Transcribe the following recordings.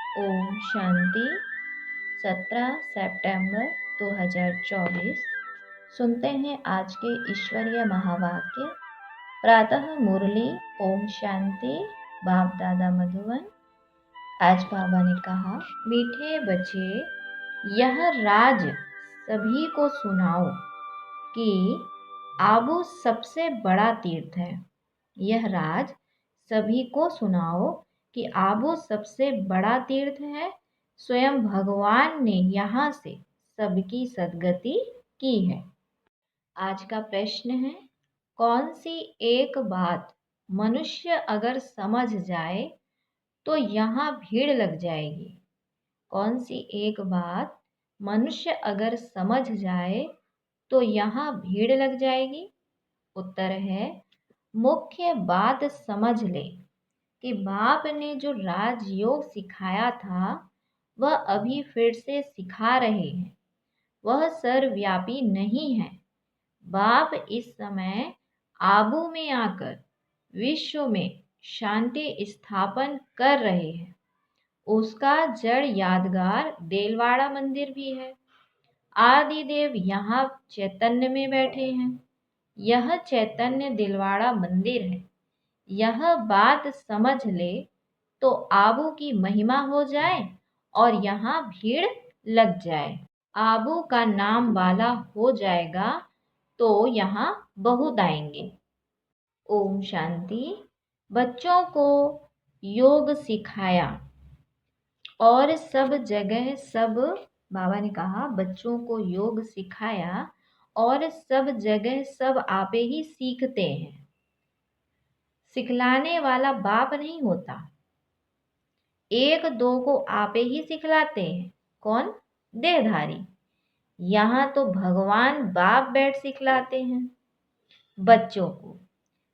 ओम शांति। 17 सितंबर 2024। सुनते हैं आज के ईश्वरीय महावाक्य। प्रातः मुरली। ओम शांति। बाप दादा मधुबन। आज बाबा ने कहा, मीठे बच्चे, यह राज सभी को सुनाओ कि आबू सबसे बड़ा तीर्थ है। यह राज सभी को सुनाओ कि आबू सबसे बड़ा तीर्थ है। स्वयं भगवान ने यहाँ से सबकी सद्गति की है। आज का प्रश्न है, कौन सी एक बात मनुष्य अगर समझ जाए तो यहाँ भीड़ लग जाएगी? कौन सी एक बात मनुष्य अगर समझ जाए तो यहाँ भीड़ लग जाएगी? उत्तर है, मुख्य बात समझ ले कि बाप ने जो राजयोग सिखाया था वह अभी फिर से सिखा रहे हैं। वह सर्वव्यापी नहीं है। बाप इस समय आबू में आकर विश्व में शांति स्थापन कर रहे हैं। उसका जड़ यादगार देलवाड़ा मंदिर भी है। आदि देव यहाँ चैतन्य में बैठे हैं। यह चैतन्य दिलवाड़ा मंदिर है। यह बात समझ ले तो आबू की महिमा हो जाए और यहाँ भीड़ लग जाए। आबू का नाम वाला हो जाएगा तो यहाँ बहुत आएंगे। ओम शांति। बच्चों को योग सिखाया और सब जगह सब बाबा ने कहा, बच्चों को योग सिखाया और सब जगह सब आपे ही सीखते हैं। सिखलाने वाला बाप नहीं होता। एक दो को आपे ही सिखलाते हैं। कौन? देहधारी। यहाँ तो भगवान बाप बैठ सिखलाते हैं बच्चों को।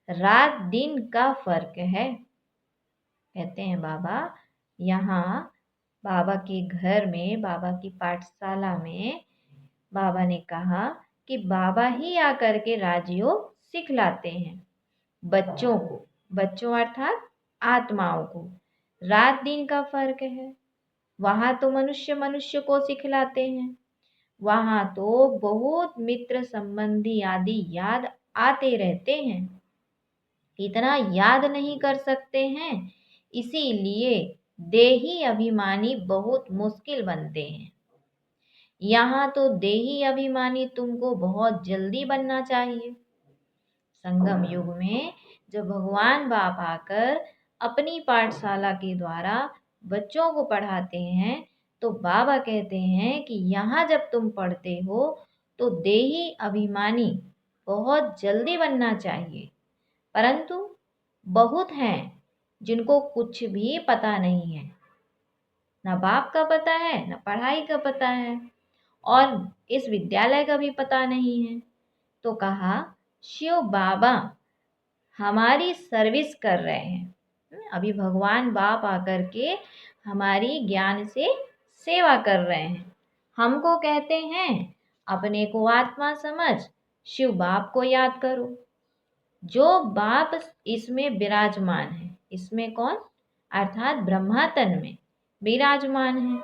रात दिन का फर्क है। कहते हैं बाबा, यहाँ बाबा के घर में, बाबा की पाठशाला में बाबा ने कहा कि बाबा ही आकर के राजयोग सिखलाते हैं बच्चों को। बच्चों अर्थात आत्माओं को। रात दिन का फर्क है। वहाँ तो मनुष्य मनुष्य को सिखलाते हैं। वहाँ तो बहुत मित्र संबंधी आदि याद आते रहते हैं। इतना याद नहीं कर सकते हैं, इसीलिए देही अभिमानी बहुत मुश्किल बनते हैं। यहाँ तो देही अभिमानी तुमको बहुत जल्दी बनना चाहिए। संगम युग में जब भगवान बाप आकर अपनी पाठशाला के द्वारा बच्चों को पढ़ाते हैं तो बाबा कहते हैं कि यहाँ जब तुम पढ़ते हो तो देही अभिमानी बहुत जल्दी बनना चाहिए। परंतु बहुत हैं जिनको कुछ भी पता नहीं है। ना बाप का पता है, ना पढ़ाई का पता है और इस विद्यालय का भी पता नहीं है। तो कहा, शिव बाबा हमारी सर्विस कर रहे हैं। अभी भगवान बाप आकर के हमारी ज्ञान से सेवा कर रहे हैं। हमको कहते हैं अपने को आत्मा समझ, शिव बाप को याद करो। जो बाप इसमें विराजमान है, इसमें कौन? अर्थात ब्रह्मातन में विराजमान है,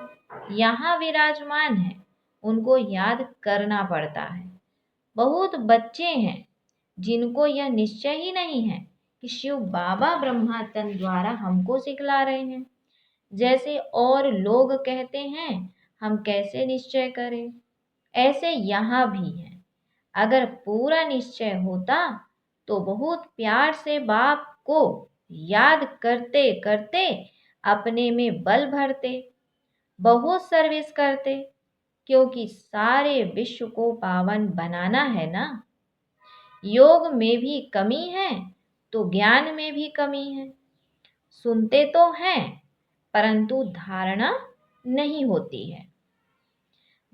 यहाँ विराजमान है, उनको याद करना पड़ता है। बहुत बच्चे हैं जिनको यह निश्चय ही नहीं है कि शिव बाबा ब्रह्मातन द्वारा हमको सिखला रहे हैं। जैसे और लोग कहते हैं, हम कैसे निश्चय करें, ऐसे यहाँ भी है। अगर पूरा निश्चय होता तो बहुत प्यार से बाप को याद करते करते अपने में बल भरते, बहुत सर्विस करते, क्योंकि सारे विश्व को पावन बनाना है ना। योग में भी कमी है तो ज्ञान में भी कमी है। सुनते तो हैं परंतु धारणा नहीं होती है।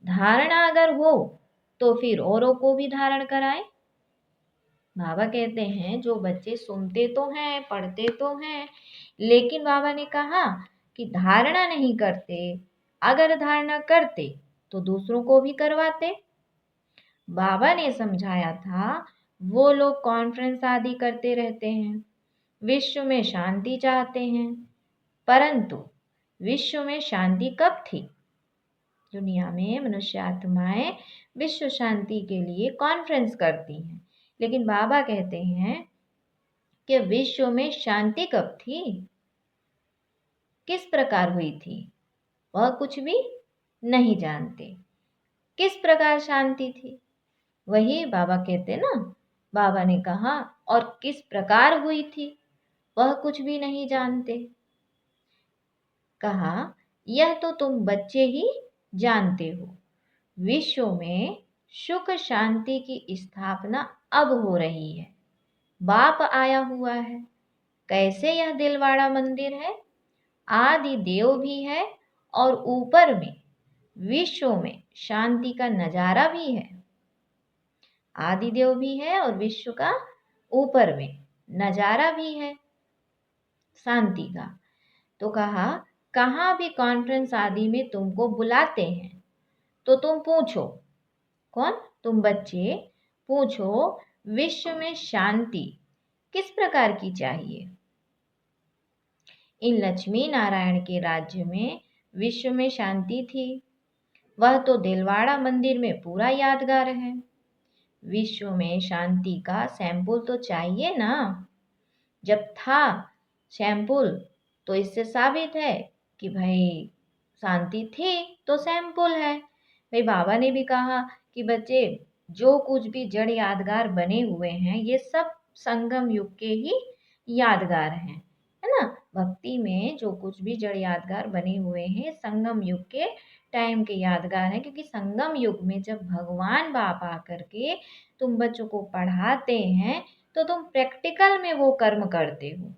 धारणा अगर हो तो फिर औरों को भी धारण कराए। बाबा कहते हैं जो बच्चे सुनते तो हैं, पढ़ते तो हैं, लेकिन बाबा ने कहा कि धारणा नहीं करते। अगर धारणा करते तो दूसरों को भी करवाते। बाबा ने समझाया था, वो लोग कॉन्फ्रेंस आदि करते रहते हैं, विश्व में शांति चाहते हैं, परंतु विश्व में शांति कब थी? दुनिया में मनुष्य आत्माएं विश्व शांति के लिए कॉन्फ्रेंस करती हैं, लेकिन बाबा कहते हैं कि विश्व में शांति कब थी, किस प्रकार हुई थी, वह कुछ भी नहीं जानते। किस प्रकार शांति थी, वही बाबा कहते ना, बाबा ने कहा और किस प्रकार हुई थी वह कुछ भी नहीं जानते। कहा यह तो तुम बच्चे ही जानते हो। विश्व में सुख शांति की स्थापना अब हो रही है। बाप आया हुआ है। कैसे यह दिलवाड़ा मंदिर है, आदि देव भी है और ऊपर में विश्व में शांति का नजारा भी है। आदि देव भी है और विश्व का ऊपर में नजारा भी है शांति का। तो कहा कहाँ भी कॉन्फ्रेंस आदि में तुमको बुलाते हैं तो तुम पूछो, कौन, तुम बच्चे पूछो विश्व में शांति किस प्रकार की चाहिए। इन लक्ष्मी नारायण के राज्य में विश्व में शांति थी, वह तो दिलवाड़ा मंदिर में पूरा यादगार है। विश्व में शांति का सैंपल तो चाहिए ना। जब था सैंपल तो इससे साबित है कि भाई शांति थी तो सैंपल है। भाई बाबा ने भी कहा कि बच्चे जो कुछ भी जड़ यादगार बने हुए हैं ये सब संगम युग के ही यादगार हैं, है ना। भक्ति में जो कुछ भी जड़ यादगार बने हुए हैं संगम युग के टाइम के यादगार हैं, क्योंकि संगम युग में जब भगवान बाप आकर के तुम बच्चों को पढ़ाते हैं तो तुम प्रैक्टिकल में वो कर्म करते हो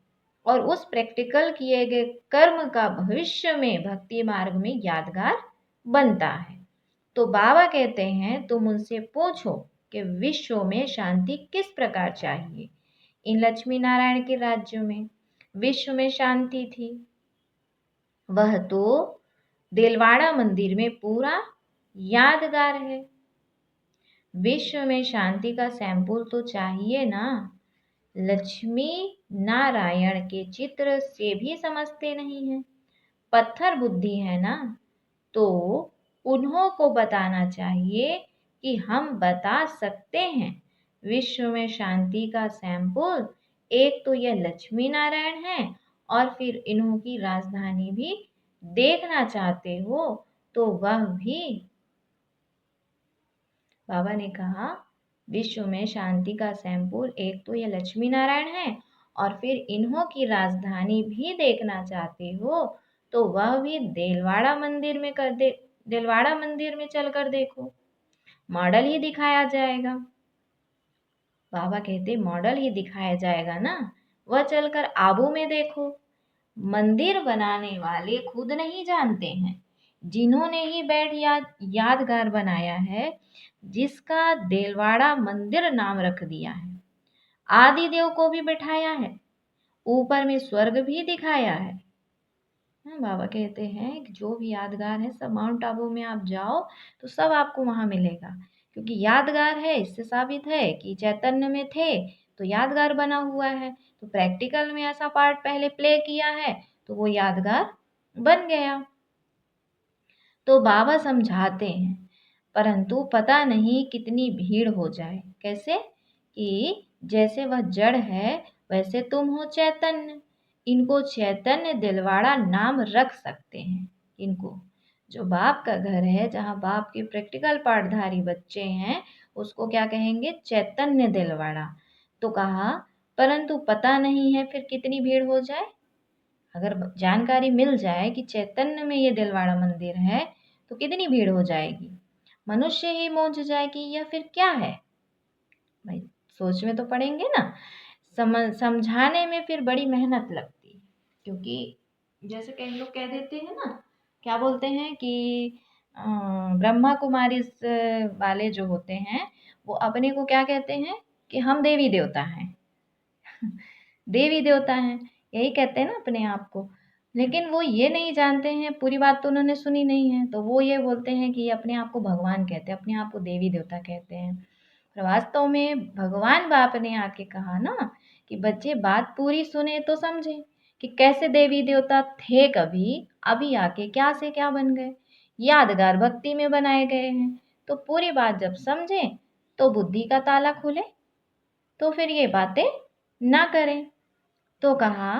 और उस प्रैक्टिकल किए गए कर्म का भविष्य में भक्ति मार्ग में यादगार बनता है। तो बाबा कहते हैं तुम उनसे पूछो कि विश्व में शांति किस प्रकार चाहिए। इन लक्ष्मी नारायण के राज्य में विश्व में शांति थी, वह तो दिलवाड़ा मंदिर में पूरा यादगार है। विश्व में शांति का सैंपल तो चाहिए ना। लक्ष्मी नारायण के चित्र से भी समझते नहीं हैं, पत्थर बुद्धि है ना। तो उन्हों को बताना चाहिए कि हम बता सकते हैं विश्व में शांति का सैंपल एक तो यह लक्ष्मी नारायण है और फिर इन्हों की राजधानी भी देखना चाहते हो तो वह भी। बाबा ने कहा विश्व में शांति का सैंपल एक तो यह लक्ष्मी नारायण है और फिर इन्हों की राजधानी भी देखना चाहते हो तो वह भी दिलवाड़ा मंदिर में दिलवाड़ा मंदिर में चलकर देखो, मॉडल ही दिखाया जाएगा। बाबा कहते मॉडल ही दिखाया जाएगा ना, वह चलकर आबू में देखो। मंदिर बनाने वाले खुद नहीं जानते हैं, जिन्होंने ही बैठ यादगार बनाया है, जिसका दिलवाड़ा मंदिर नाम रख दिया है। आदि देव को भी बिठाया है, ऊपर में स्वर्ग भी दिखाया है। बाबा कहते हैं कि जो भी यादगार है सब माउंट आबू में आप जाओ तो सब आपको वहाँ मिलेगा, क्योंकि यादगार है इससे साबित है कि चैतन्य में थे तो यादगार बना हुआ है। तो प्रैक्टिकल में ऐसा पार्ट पहले प्ले किया है तो वो यादगार बन गया। तो बाबा समझाते हैं, परंतु पता नहीं कितनी भीड़ हो जाए। कैसे कि जैसे वह जड़ है वैसे तुम हो चैतन्य। इनको चैतन्य दिलवाड़ा नाम रख सकते हैं। इनको जो बाप का घर है, जहाँ बाप के प्रैक्टिकल पाठधारी बच्चे हैं, उसको क्या कहेंगे, चैतन्य दिलवाड़ा। तो कहा परंतु पता नहीं है फिर कितनी भीड़ हो जाए। अगर जानकारी मिल जाए कि चैतन्य में ये दिलवाड़ा मंदिर है तो कितनी भीड़ हो जाएगी, मनुष्य ही मौज जाएगी या फिर क्या है। भाई सोच में तो पड़ेंगे ना, समझाने में फिर बड़ी मेहनत लगती है, क्योंकि जैसे कई लोग कह देते हैं ना, क्या बोलते हैं कि ब्रह्मा कुमारी वाले जो होते हैं वो अपने को क्या कहते हैं कि हम देवी देवता हैं देवी देवता हैं, यही कहते हैं ना अपने आप को। लेकिन वो ये नहीं जानते हैं, पूरी बात तो उन्होंने सुनी नहीं है, तो वो ये बोलते हैं कि अपने आप को भगवान कहते हैं, अपने आप को देवी देवता कहते हैं। पर वास्तव में भगवान बाप ने आके कहा ना कि बच्चे बात पूरी सुने तो समझे, कि कैसे देवी देवता थे कभी, अभी आके क्या से क्या बन गए, यादगार भक्ति में बनाए गए हैं। तो पूरी बात जब समझें तो बुद्धि का ताला खुले, तो फिर ये बातें ना करें। तो कहा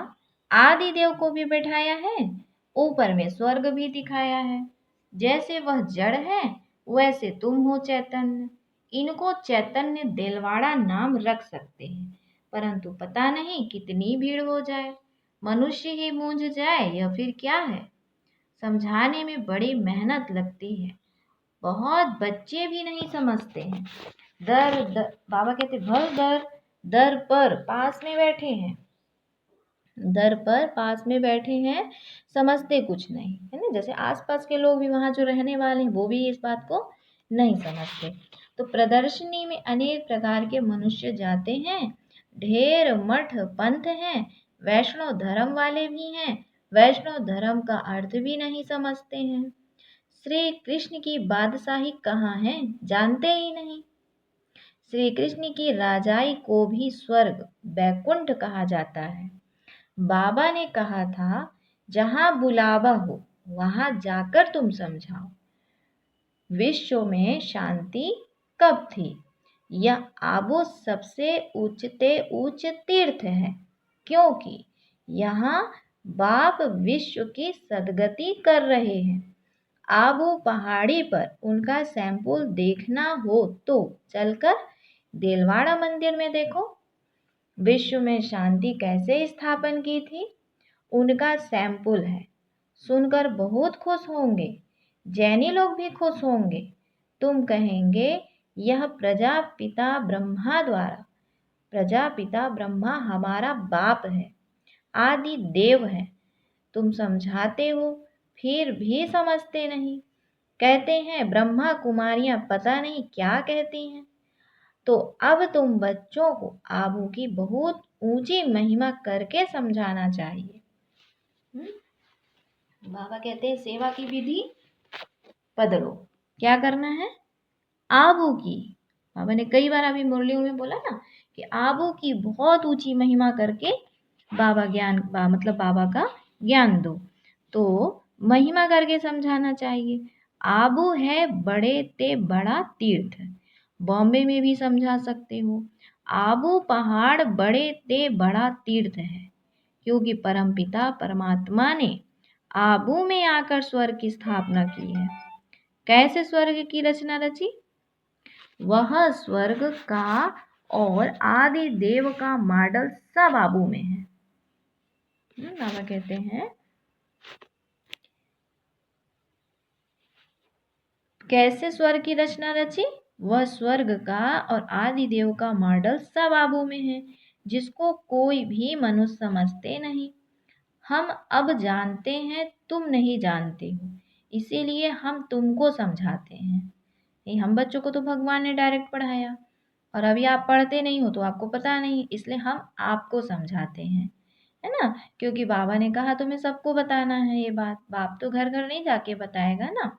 आदि देव को भी बैठाया है, ऊपर में स्वर्ग भी दिखाया है। जैसे वह जड़ है वैसे तुम हो चैतन्य। इनको चैतन्य दिलवाड़ा नाम रख सकते हैं, परंतु पता नहीं कितनी भीड़ हो जाए, मनुष्य ही मूंझ जाए या फिर क्या है। समझाने में बड़ी मेहनत लगती है, बहुत बच्चे भी नहीं समझते हैं। बाबा कहते भल दर दर पर पास में बैठे हैं, दर पर पास में बैठे हैं, समझते कुछ नहीं है ना। जैसे आसपास के लोग भी, वहाँ जो रहने वाले हैं वो भी इस बात को नहीं समझते। तो प्रदर्शनी में अनेक प्रकार के मनुष्य जाते हैं, ढेर मठ पंथ हैं, वैष्णव धर्म वाले भी हैं, वैष्णव धर्म का अर्थ भी नहीं समझते हैं। श्री कृष्ण की बादशाही कहाँ है जानते ही नहीं। श्री कृष्ण की राजाई को भी स्वर्ग बैकुंठ कहा जाता है। बाबा ने कहा था जहां बुलावा हो वहां जाकर तुम समझाओ। विश्व में शांति कब थी? यह आबो सबसे ऊंचते ऊंच तीर्थ है, क्योंकि यहाँ बाप विश्व की सदगति कर रहे हैं। आबू पहाड़ी पर उनका सैंपल देखना हो तो चलकर देलवाड़ा मंदिर में देखो। विश्व में शांति कैसे स्थापन की थी उनका सैंपल है, सुनकर बहुत खुश होंगे। जैनी लोग भी खुश होंगे। तुम कहेंगे यह प्रजापिता ब्रह्मा द्वारा, प्रजापिता ब्रह्मा हमारा बाप है, आदि देव है। तुम समझाते हो फिर भी समझते नहीं, कहते हैं ब्रह्मा कुमारियां पता नहीं क्या कहती हैं। तो अब तुम बच्चों को आबू की बहुत ऊंची महिमा करके समझाना चाहिए। बाबा कहते हैं सेवा की विधि बदलो। क्या करना है? आबू की, बाबा ने कई बार अभी मुरलियों में बोला ना कि आबू की बहुत ऊंची महिमा करके मतलब बाबा का ज्ञान दो। तो महिमा करके समझाना चाहिए। आबू है बड़े ते बड़ा तीर्थ, बॉम्बे में भी समझा सकते हो। आबू पहाड़ बड़े ते बड़ा तीर्थ है, क्योंकि परमपिता परमात्मा ने आबू में आकर स्वर्ग की स्थापना की है। कैसे स्वर्ग की रचना रची? वह स्वर्ग का और आदि देव का मॉडल सब आबू में है। बाबा कहते हैं कैसे स्वर्ग की रचना रची? वह स्वर्ग का और आदि देव का मॉडल सब आबू में है, जिसको कोई भी मनुष्य समझते नहीं। हम अब जानते हैं, तुम नहीं जानते हो, इसीलिए हम तुमको समझाते हैं। नहीं, हम बच्चों को तो भगवान ने डायरेक्ट पढ़ाया, और अभी आप पढ़ते नहीं हो तो आपको पता नहीं, इसलिए हम आपको समझाते हैं, है ना। क्योंकि बाबा ने कहा तुम्हें सबको बताना है ये बात, बाप तो घर घर नहीं जाके बताएगा ना,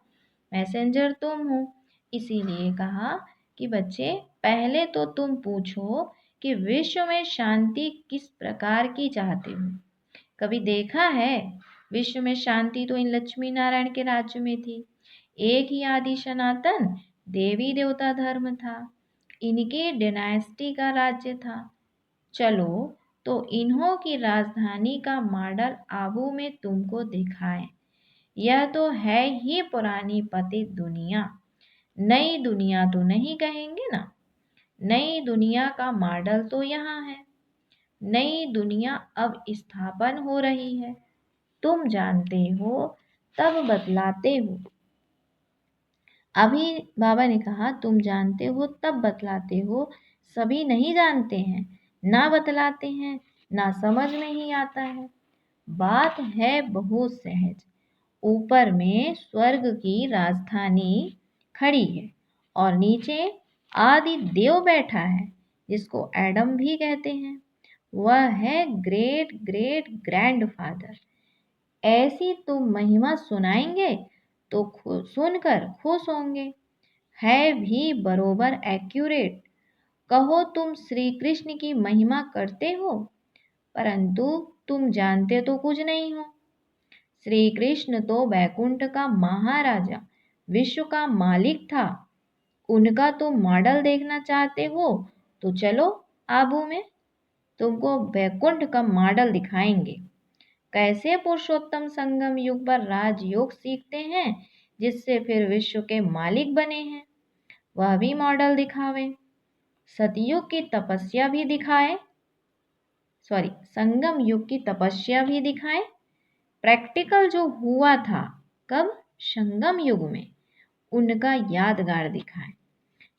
मैसेंजर तुम हो। इसीलिए कहा कि बच्चे पहले तो तुम पूछो कि विश्व में शांति किस प्रकार की चाहते हो। कभी देखा है? विश्व में शांति तो इन लक्ष्मी नारायण के राज्य में थी। एक ही आदि सनातन देवी देवता धर्म था, इनके डिनास्टी का राज्य था। चलो तो इन्हों की राजधानी का मॉडल आबू में तुमको दिखाएं। यह तो है ही पुरानी पतित दुनिया, नई दुनिया तो नहीं कहेंगे ना। नई दुनिया का मॉडल तो यहाँ है। नई दुनिया अब स्थापन हो रही है, तुम जानते हो तब बतलाते हो। अभी बाबा ने कहा तुम जानते हो तब बतलाते हो, सभी नहीं जानते हैं, ना बतलाते हैं, ना समझ में ही आता है। बात है बहुत सहज। ऊपर में स्वर्ग की राजधानी खड़ी है और नीचे आदि देव बैठा है, जिसको एडम भी कहते हैं। वह है ग्रेट ग्रेट ग्रैंडफादर। ऐसी तुम महिमा सुनाएंगे तो सुनकर खुश होंगे। है भी बरोबर एक्यूरेट। कहो तुम श्री कृष्ण की महिमा करते हो, परंतु तुम जानते तो कुछ नहीं हो। श्री कृष्ण तो वैकुंठ का महाराजा, विश्व का मालिक था। उनका तुम मॉडल देखना चाहते हो तो चलो आबू में, तुमको वैकुंठ का मॉडल दिखाएंगे। कैसे पुरुषोत्तम संगम युग पर राजयोग सीखते हैं, जिससे फिर विश्व के मालिक बने हैं, वह भी मॉडल दिखावे। सतयुग की तपस्या भी दिखाए, संगम युग की तपस्या भी दिखाए। प्रैक्टिकल जो हुआ था कब, संगम युग में, उनका यादगार दिखाए।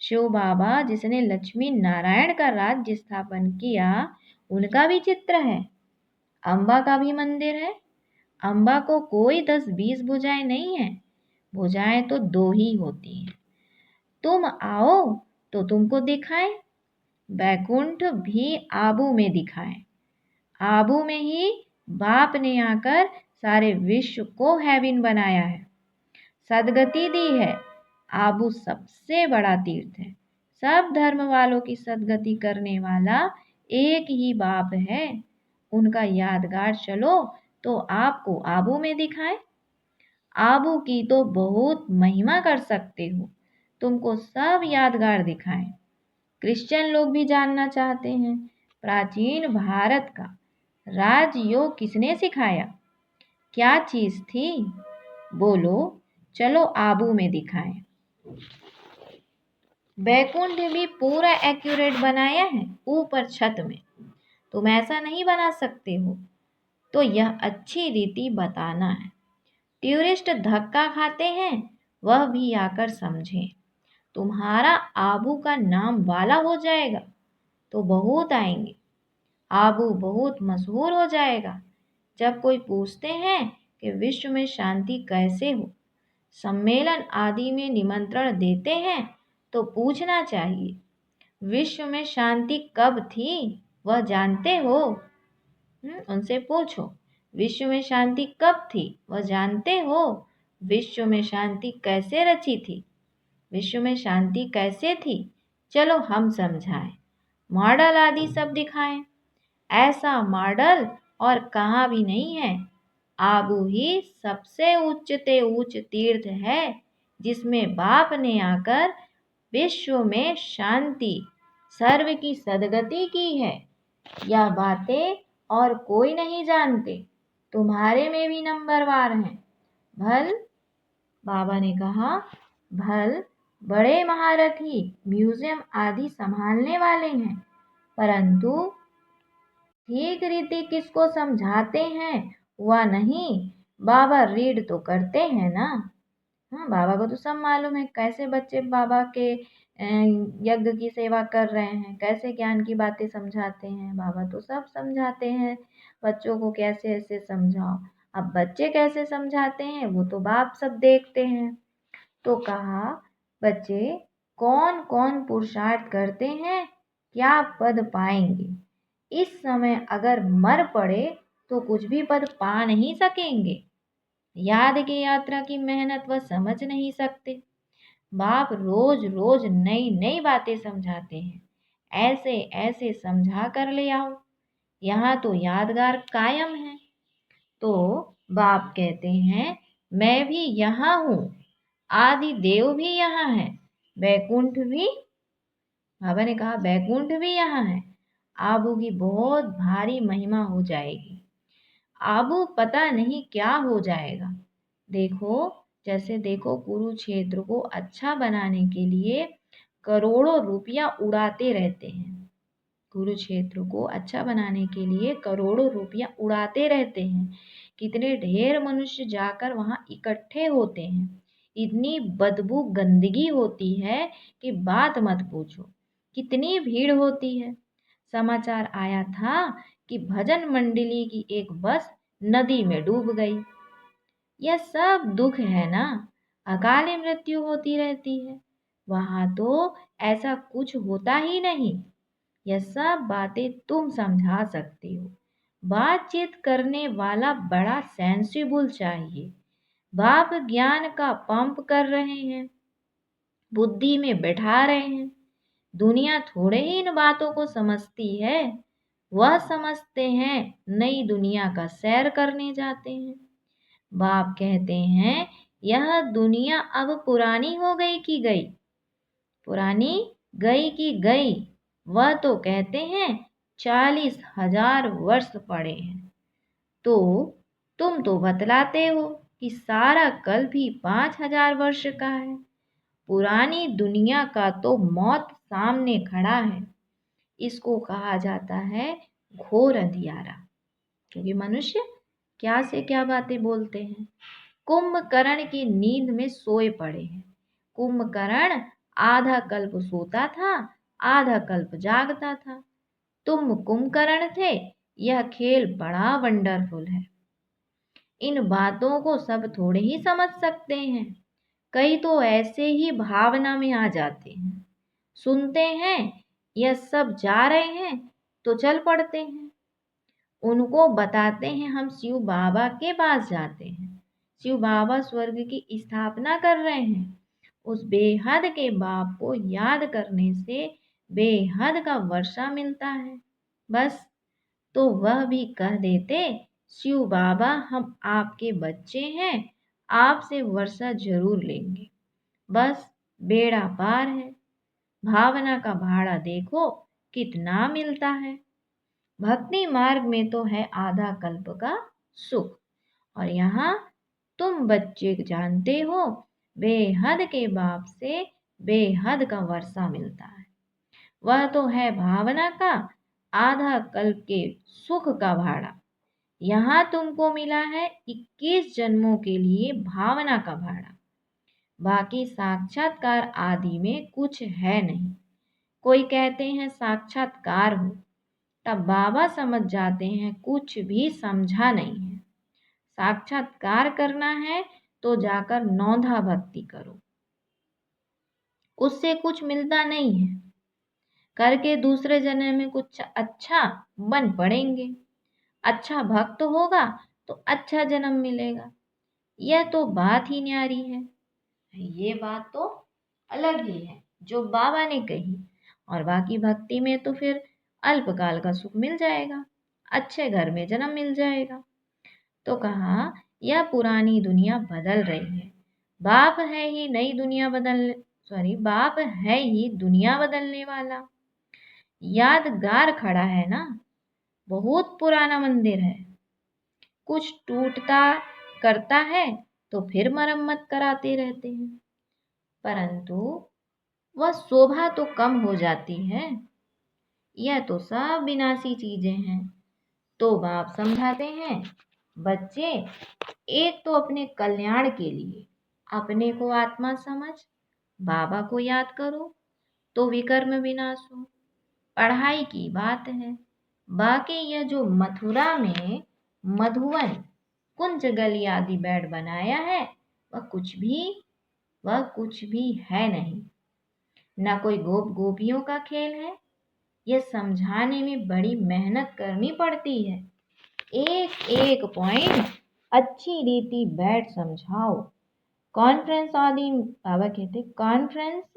शिव बाबा जिसने लक्ष्मी नारायण का राज्य स्थापन किया, उनका भी चित्र है। अम्बा का भी मंदिर है। अम्बा को कोई 10-20 भुजाएं नहीं है, भुजाएं तो 2 ही होती हैं। तुम आओ तो तुमको दिखाएं। वैकुंठ भी आबू में दिखाएं। आबू में ही बाप ने आकर सारे विश्व को हेवन बनाया है, सदगति दी है। आबू सबसे बड़ा तीर्थ है। सब धर्म वालों की सदगति करने वाला एक ही बाप है। उनका यादगार चलो तो आपको आबू में दिखाएं। आबू की तो बहुत महिमा कर सकते हो, तुमको सब यादगार दिखाएं। क्रिश्चियन लोग भी जानना चाहते हैं, प्राचीन भारत का राजयोग किसने सिखाया, क्या चीज थी, बोलो, चलो आबू में दिखाएं। बैकुंठ भी पूरा एक्यूरेट बनाया है ऊपर छत में। तुम ऐसा नहीं बना सकते हो, तो यह अच्छी रीति बताना है। टूरिस्ट धक्का खाते हैं, वह भी आकर समझें। तुम्हारा आबू का नाम वाला हो जाएगा तो बहुत आएंगे। आबू बहुत मशहूर हो जाएगा। जब कोई पूछते हैं कि विश्व में शांति कैसे हो, सम्मेलन आदि में निमंत्रण देते हैं, तो पूछना चाहिए, विश्व में शांति कब थी, वह जानते हो? उनसे पूछो, विश्व में शांति कब थी, वह जानते हो? विश्व में शांति कैसे रची थी, विश्व में शांति कैसे थी, चलो हम समझाएं। मॉडल आदि सब दिखाएं। ऐसा मॉडल और कहाँ भी नहीं है। आबू ही सबसे उच्चते उच्च तीर्थ है, जिसमें बाप ने आकर विश्व में शांति, सर्व की सदगति की है। यह बातें और कोई नहीं जानते। तुम्हारे में भी नंबरवार हैं। भल, बाबा ने कहा, भल बड़े महारथी म्यूजियम आदि संभालने वाले हैं, परंतु ठीक रीति किसको समझाते हैं वह नहीं। बाबा रीड तो करते हैं ना। हाँ, बाबा को तो सब मालूम है कैसे बच्चे बाबा के यज्ञ की सेवा कर रहे हैं, कैसे ज्ञान की बातें समझाते हैं। बाबा तो सब समझाते हैं बच्चों को, कैसे ऐसे समझाओ। अब बच्चे कैसे समझाते हैं वो तो बाप सब देखते हैं। तो कहा, बच्चे कौन कौन पुरुषार्थ करते हैं, क्या पद पाएंगे। इस समय अगर मर पड़े तो कुछ भी पद पा नहीं सकेंगे। याद की यात्रा की मेहनत वह समझ नहीं सकते। बाप रोज रोज नई नई बातें समझाते हैं। ऐसे ऐसे समझा कर ले आओ, यहाँ तो यादगार कायम है। तो बाप कहते हैं, मैं भी यहाँ हूँ, आदि देव भी यहाँ है, बैकुंठ भी, बाबा ने कहा बैकुंठ भी यहाँ है। आबू की बहुत भारी महिमा हो जाएगी। आबू पता नहीं क्या हो जाएगा। देखो, जैसे देखो, कुरुक्षेत्र को अच्छा बनाने के लिए करोड़ों रुपया उड़ाते रहते हैं। कुरुक्षेत्र को अच्छा बनाने के लिए करोड़ों रुपया उड़ाते रहते हैं। कितने ढेर मनुष्य जाकर वहां इकट्ठे होते हैं। इतनी बदबू गंदगी होती है कि बात मत पूछो, कितनी भीड़ होती है। समाचार आया था कि भजन मंडली की एक बस नदी में डूब गई। यह सब दुख है ना, अकाली मृत्यु होती रहती है। वहां तो ऐसा कुछ होता ही नहीं। यह सब बातें तुम समझा सकते हो। बातचीत करने वाला बड़ा सेंसिबल चाहिए। बाप ज्ञान का पंप कर रहे हैं, बुद्धि में बैठा रहे हैं। दुनिया थोड़े ही इन बातों को समझती है। वह समझते हैं नई दुनिया का सैर करने जाते हैं। बाप कहते हैं यह दुनिया अब पुरानी हो गई कि गई, पुरानी गई कि गई। वह तो कहते हैं 40,000 वर्ष पड़े हैं, तो तुम तो बतलाते हो कि सारा कल भी 5,000 वर्ष का है। पुरानी दुनिया का तो मौत सामने खड़ा है। इसको कहा जाता है घोर अंधियारा, क्योंकि मनुष्य क्या से क्या बातें बोलते हैं। कुंभकर्ण की नींद में सोए पड़े हैं। कुंभकर्ण आधा कल्प सोता था, आधा कल्प जागता था। तुम कुंभकर्ण थे। यह खेल बड़ा वंडरफुल है। इन बातों को सब थोड़े ही समझ सकते हैं। कई तो ऐसे ही भावना में आ जाते हैं, सुनते हैं यह सब जा रहे हैं तो चल पड़ते हैं। उनको बताते हैं हम शिव बाबा के पास जाते हैं, शिव बाबा स्वर्ग की स्थापना कर रहे हैं। उस बेहद के बाप को याद करने से बेहद का वर्षा मिलता है। बस, तो वह भी कह देते शिव बाबा हम आपके बच्चे हैं, आपसे वर्षा जरूर लेंगे। बस, बेड़ा पार है। भावना का भाड़ा देखो कितना मिलता है। भक्ति मार्ग में तो है आधा कल्प का सुख, और यहाँ तुम बच्चे जानते हो बेहद के बाप से बेहद का वर्षा मिलता है। वह तो है भावना का आधा कल्प के सुख का भाड़ा। यहाँ तुमको मिला है 21 जन्मों के लिए भावना का भाड़ा। बाकी साक्षात्कार आदि में कुछ है नहीं। कोई कहते हैं साक्षात्कार हो, तब बाबा समझ जाते हैं कुछ भी समझा नहीं है। साक्षात्कार करना है तो जाकर नौधा भक्ति करो, उससे कुछ मिलता नहीं है। करके दूसरे जन्म में कुछ अच्छा बन पड़ेंगे, अच्छा भक्त होगा तो अच्छा जन्म मिलेगा। यह तो बात ही न्यारी है। ये बात तो अलग ही है जो बाबा ने कही। और बाकी भक्ति में तो फिर अल्पकाल का सुख मिल जाएगा, अच्छे घर में जन्म मिल जाएगा। तो कहा यह पुरानी दुनिया बदल रही है। बाप है ही नई दुनिया बदलने बाप है ही दुनिया बदलने वाला। यादगार खड़ा है ना, बहुत पुराना मंदिर है। कुछ टूटता करता है तो फिर मरम्मत कराते रहते हैं, परंतु वह शोभा तो कम हो जाती है। यह तो सब विनाशी चीजें हैं। तो बाप समझाते हैं बच्चे, एक तो अपने कल्याण के लिए अपने को आत्मा समझ बाबा को याद करो तो विकर्म विनाश हो। पढ़ाई की बात है। बाकी यह जो मथुरा में मधुवन कुंज गली आदि बेड बनाया है वह कुछ भी है नहीं। न कोई गोप गोपियों का खेल है। यह समझाने में बड़ी मेहनत करनी पड़ती है। एक एक पॉइंट अच्छी रीति बैठ समझाओ। कॉन्फ्रेंस आदि बाबा कहते कॉन्फ्रेंस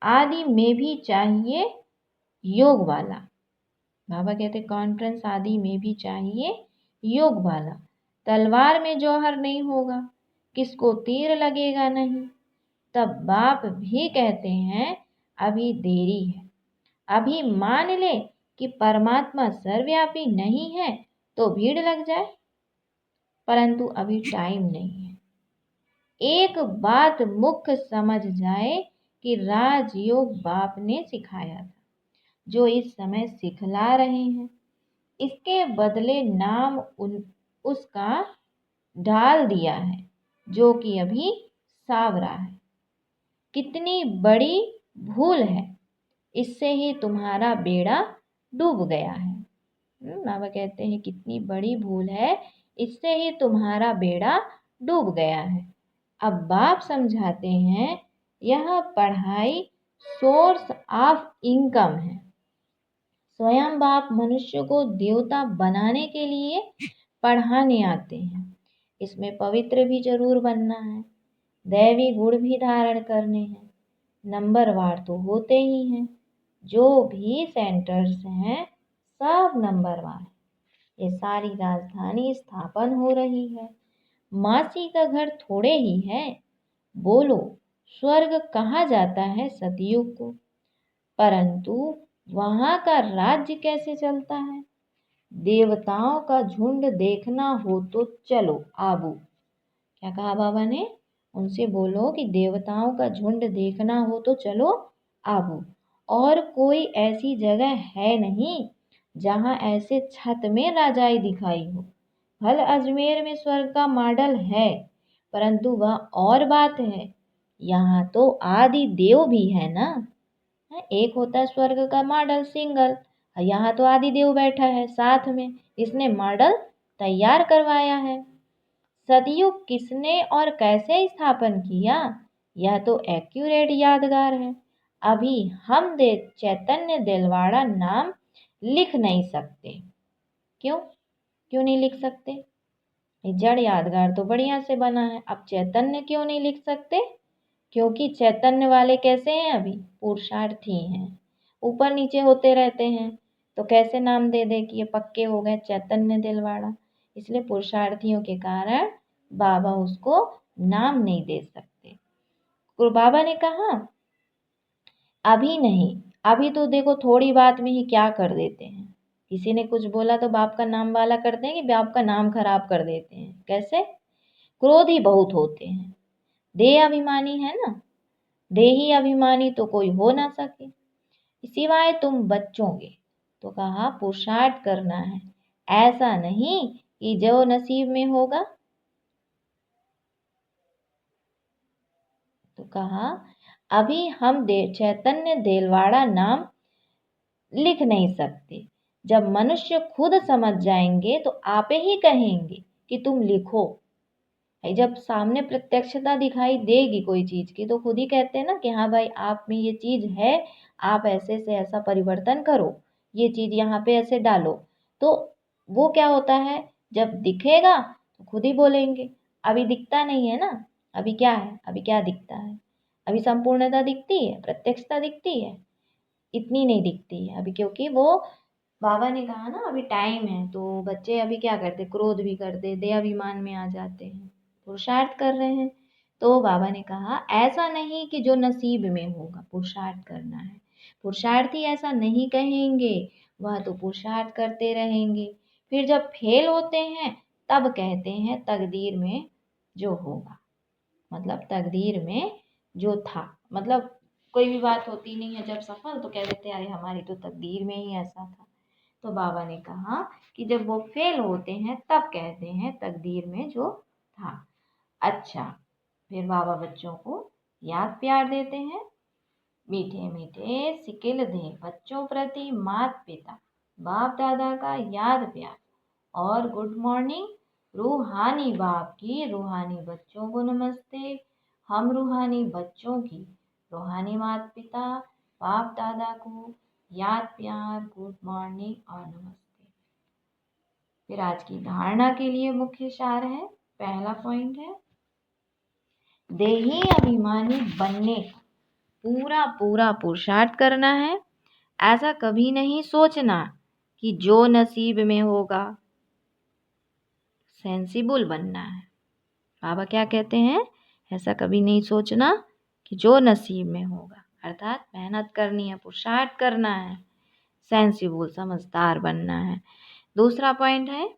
आदि में भी चाहिए योग वाला। बाबा कहते कॉन्फ्रेंस आदि में भी चाहिए योग वाला। तलवार में जौहर नहीं होगा, किसको तीर लगेगा नहीं। तब बाप भी कहते हैं अभी देरी है। अभी मान ले कि परमात्मा सर्वव्यापी नहीं है तो भीड़ लग जाए, परंतु अभी टाइम नहीं है। एक बात मुख्य समझ जाए कि राजयोग बाप ने सिखाया था, जो इस समय सिखला रहे हैं। इसके बदले नाम उसका डाल दिया है, जो कि अभी सावरा है। कितनी बड़ी भूल है, इससे ही तुम्हारा बेड़ा डूब गया है। बाबा कहते हैं कितनी बड़ी भूल है, इससे ही तुम्हारा बेड़ा डूब गया है। अब बाप समझाते हैं यह पढ़ाई सोर्स ऑफ इनकम है। स्वयं बाप मनुष्य को देवता बनाने के लिए पढ़ाने आते हैं। इसमें पवित्र भी जरूर बनना है, दैवी गुण भी धारण करने हैं। नंबरवार तो होते ही हैं। जो भी सेंटर्स हैं सब नंबरवार है। ये सारी राजधानी स्थापन हो रही है। मासी का घर थोड़े ही है। बोलो, स्वर्ग कहा जाता है सतयुग को, परंतु वहां का राज्य कैसे चलता है? देवताओं का झुंड देखना हो तो चलो आबू। क्या कहा बाबा ने? उनसे बोलो कि देवताओं का झुंड देखना हो तो चलो आबू। और कोई ऐसी जगह है नहीं जहां ऐसे छत में राजाई दिखाई हो। भल अजमेर में स्वर्ग का मॉडल है, परंतु वह और बात है। यहाँ तो आदि देव भी है ना। एक होता है स्वर्ग का मॉडल सिंगल, यहाँ तो आदि देव बैठा है साथ में, इसने मॉडल तैयार करवाया है। सतयुग किसने और कैसे स्थापन किया, यह तो एक्यूरेट यादगार है। अभी हम दे चैतन्य दिलवाड़ा नाम लिख नहीं सकते। क्यों क्यों नहीं लिख सकते? ये जड़ यादगार तो बढ़िया से बना है, अब चैतन्य क्यों नहीं लिख सकते? क्योंकि चैतन्य वाले कैसे हैं? अभी पुरुषार्थी हैं, ऊपर नीचे होते रहते हैं, तो कैसे नाम दे दे कि ये पक्के हो गए चैतन्य दिलवाड़ा। इसलिए पुरुषार्थियों के कारण बाबा उसको नाम नहीं दे सकते। तो बाबा ने कहा अभी नहीं, अभी तो देखो थोड़ी बात में ही क्या कर देते हैं। किसी ने कुछ बोला तो बाप का नाम वाला करते हैं कि बाप का नाम खराब कर देते हैं। कैसे? क्रोधी बहुत होते हैं, देह अभिमानी है ना। देही अभिमानी तो कोई हो ना सके, सिवाय तुम बच्चोंगे। तो कहा पुरुषार्थ करना है, ऐसा नहीं कि जो नसीब में होगा। तो कहा अभी हम चैतन्य देलवाड़ा नाम लिख नहीं सकते। जब मनुष्य खुद समझ जाएंगे तो आप ही कहेंगे कि तुम लिखो। जब सामने प्रत्यक्षता दिखाई देगी कोई चीज की तो खुद ही कहते हैं ना कि हाँ भाई आप में ये चीज है, आप ऐसे से ऐसा परिवर्तन करो, ये चीज यहाँ पे ऐसे डालो। तो वो क्या होता है, जब दिखेगा तो खुद ही बोलेंगे। अभी दिखता नहीं है ना। अभी क्या है? अभी क्या दिखता है? अभी संपूर्णता दिखती है, प्रत्यक्षता दिखती है, इतनी नहीं दिखती है अभी, क्योंकि वो बाबा ने कहा ना अभी टाइम है। तो बच्चे अभी क्या करते, क्रोध भी करते, देहाभिमान में आ जाते हैं, पुरुषार्थ कर रहे हैं। तो बाबा ने कहा ऐसा नहीं कि जो नसीब में होगा, पुरुषार्थ करना है। पुरुषार्थी ऐसा नहीं कहेंगे, वह तो पुरुषार्थ करते रहेंगे। फिर जब फेल होते हैं तब कहते हैं तकदीर में जो होगा, मतलब तकदीर में जो था, मतलब कोई भी बात होती नहीं है जब सफल तो कह देते हैं अरे हमारी तो तकदीर में ही ऐसा था। तो बाबा ने कहा कि जब वो फेल होते हैं तब कहते हैं तकदीर में जो था। अच्छा, फिर बाबा बच्चों को याद प्यार देते हैं। मीठे मीठे सिकिल दे बच्चों प्रति मात पिता बाप दादा का याद प्यार और गुड मॉर्निंग। रूहानी बाप की रूहानी बच्चों को नमस्ते। हम रूहानी बच्चों की रूहानी माता पिता बाप दादा को याद प्यार, गुड मॉर्निंग और नमस्ते। फिर आज की धारणा के लिए मुख्य सार है। पहला पॉइंट है देही अभिमानी बनने का पूरा पूरा पुरुषार्थ करना है। ऐसा कभी नहीं सोचना कि जो नसीब में होगा। सेंसिबल बनना है। बाबा क्या कहते हैं, ऐसा कभी नहीं सोचना कि जो नसीब में होगा, अर्थात मेहनत करनी है, पुरुषार्थ करना है, सेंसिबल समझदार बनना है। दूसरा पॉइंट है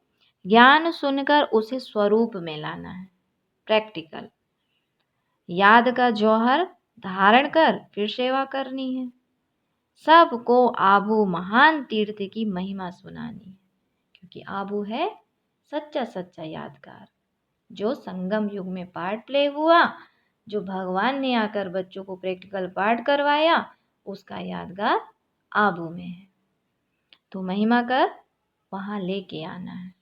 ज्ञान सुनकर उसे स्वरूप में लाना है, प्रैक्टिकल। याद का जौहर धारण कर फिर सेवा करनी है। सबको आबू महान तीर्थ की महिमा सुनानी है, क्योंकि आबू है सच्चा सच्चा यादगार, जो संगम युग में पार्ट प्ले हुआ, जो भगवान ने आकर बच्चों को प्रैक्टिकल पार्ट करवाया, उसका यादगार आबू में है। तो महिमा कर वहां लेके आना है।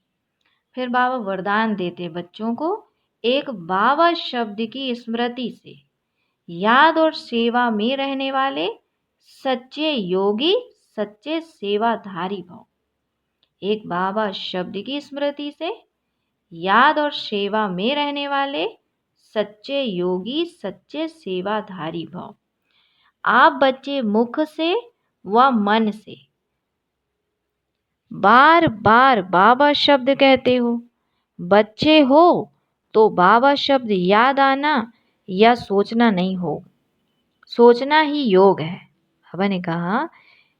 फिर बाबा वरदान देते बच्चों को, एक बाबा शब्द की स्मृति से याद और सेवा में रहने वाले सच्चे योगी, सच्चे सेवाधारी भव। एक बाबा शब्द की स्मृति से याद और सेवा में रहने वाले सच्चे योगी, सच्चे सेवाधारी भव। आप बच्चे मुख से व मन से बार बार बाबा शब्द कहते हो। बच्चे हो तो बाबा शब्द याद आना या सोचना नहीं हो, सोचना ही योग है। बाबा ने कहा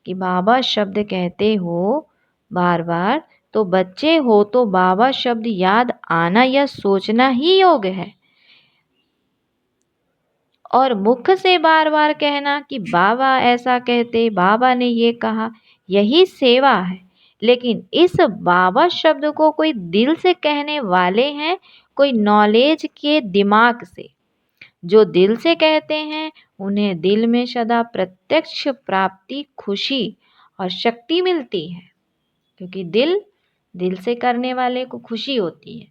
कि बाबा शब्द कहते हो बार बार, तो बच्चे हो तो बाबा शब्द याद आना या सोचना ही योग है। और मुख से बार बार कहना कि बाबा ऐसा कहते, बाबा ने ये कहा, यही सेवा है। लेकिन इस बाबा शब्द को कोई दिल से कहने वाले हैं, कोई नॉलेज के दिमाग से। जो दिल से कहते हैं उन्हें दिल में सदा प्रत्यक्ष प्राप्ति, खुशी और शक्ति मिलती है। क्योंकि दिल से करने वाले को खुशी होती है।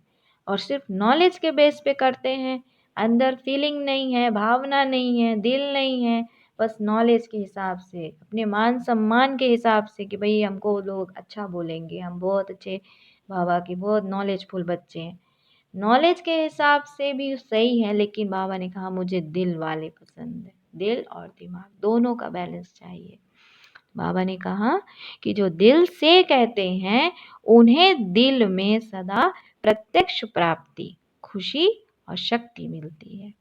और सिर्फ नॉलेज के बेस पे करते हैं, अंदर फीलिंग नहीं है, भावना नहीं है, दिल नहीं है, बस नॉलेज के हिसाब से, अपने मान सम्मान के हिसाब से कि भाई हमको लोग अच्छा बोलेंगे, हम बहुत अच्छे बाबा के बहुत नॉलेजफुल बच्चे हैं। नॉलेज के हिसाब से भी सही है, लेकिन बाबा ने कहा मुझे दिल वाले पसंद है। दिल और दिमाग दोनों का बैलेंस चाहिए। बाबा ने कहा कि जो दिल से कहते हैं उन्हें दिल में सदा प्रत्यक्ष प्राप्ति, खुशी और शक्ति मिलती है।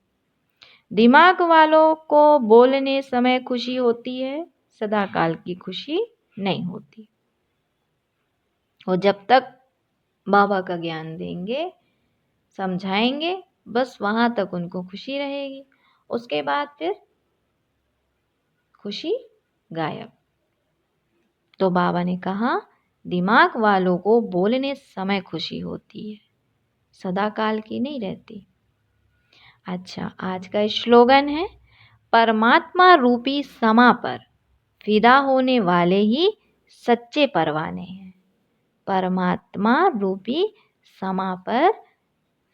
दिमाग वालों को बोलने समय खुशी होती है, सदा काल की खुशी नहीं होती। और जब तक बाबा का ज्ञान देंगे, समझाएंगे, बस वहां तक उनको खुशी रहेगी। उसके बाद फिर खुशी गायब। तो बाबा ने कहा दिमाग वालों को बोलने समय खुशी होती है, सदा काल की नहीं रहती। अच्छा, आज का स्लोगन है, परमात्मा रूपी समा पर फिदा होने वाले ही सच्चे परवाने हैं। परमात्मा रूपी समा पर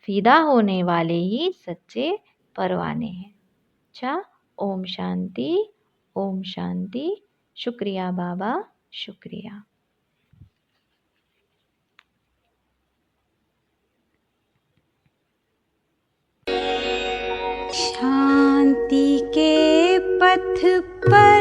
फिदा होने वाले ही सच्चे परवाने हैं। अच्छा, ओम शांति, ओम शांति। शुक्रिया बाबा, शुक्रिया। शांति के पथ पर